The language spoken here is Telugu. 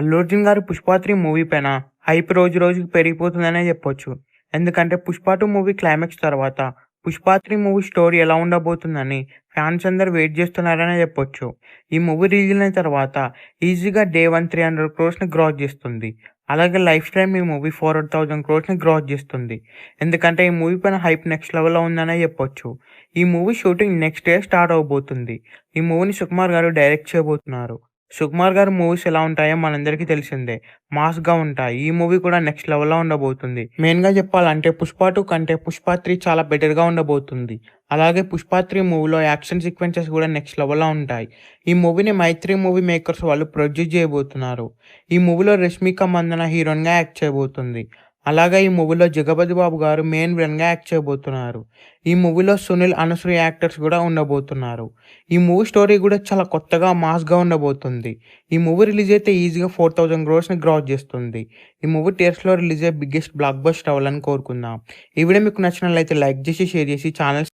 అల్లు అర్జున్ గారి 'పుష్ప 3' మూవీ పైన హైప్ రోజు రోజుకి పెరిగిపోతుందనే చెప్పొచ్చు. ఎందుకంటే 'పుష్ప 2' మూవీ క్లైమాక్స్ తర్వాత 'పుష్ప 3' మూవీ స్టోరీ ఎలా ఉండబోతుందని ఫ్యాన్స్ అందరూ వెయిట్ చేస్తున్నారనే చెప్పొచ్చు. ఈ మూవీ రిలీజ్ అయిన తర్వాత ఈజీగా డే 1 300 క్రోర్స్‌ని క్రాస్ చేస్తుంది. అలాగే లైఫ్ టైమ్ ఈ మూవీ 400,000 క్రోర్స్‌ని క్రాస్ చేస్తుంది. ఎందుకంటే ఈ మూవీ పైన హైప్ నెక్స్ట్ లెవెల్‌లో ఉందనే చెప్పొచ్చు. ఈ movie shooting next day start అవ్వబోతుంది. ఈ మూవీని సుకుమార్ గారు డైరెక్ట్ చేయబోతున్నారు. సుకుమార్ గారి మూవీస్ ఎలా ఉంటాయో మనందరికీ తెలిసిందే. మాస్‌గా ఉంటాయి. ఈ మూవీ కూడా నెక్స్ట్ లెవెల్‌లో ఉండబోతుంది. మెయిన్‌గా చెప్పాలంటే 'పుష్ప 2' కంటే 'పుష్ప 3' చాలా బెటర్‌గా ఉండబోతుంది. అలాగే 'పుష్ప 3' మూవీలో యాక్షన్ సీక్వెన్సెస్ కూడా నెక్స్ట్ లెవెల్‌లో ఉంటాయి. ఈ మూవీని 'మైత్రి' మూవీ మేకర్స్ వాళ్ళు ప్రొడ్యూస్ చేయబోతున్నారు. ఈ మూవీలో రష్మిక మందన హీరోయిన్‌గా యాక్ట్ చేయబోతుంది. అలాగే ఈ మూవీలో జగపతి బాబు గారు మెయిన్ విలన్‌గా యాక్ట్ చేయబోతున్నారు. ఈ మూవీలో సునీల్, అనసూయ యాక్టర్స్ కూడా ఉండబోతున్నారు. ఈ మూవీ స్టోరీ కూడా చాలా కొత్తగా, మాస్‌గా ఉండబోతుంది. ఈ మూవీ రిలీజ్ అయితే ఈజీగా 4,000 క్రోర్స్‌ని క్రాస్ చేస్తుంది. ఈ మూవీ థియేటర్స్‌లో రిలీజ్ అయ్యే బిగ్గెస్ట్ బ్లాక్ బస్టర్ అవ్వాలని కోరుకుందాం. ఈ వీడియో మీకు నచ్చినట్లయితే లైక్ చేసి, షేర్ చేసి ఛానల్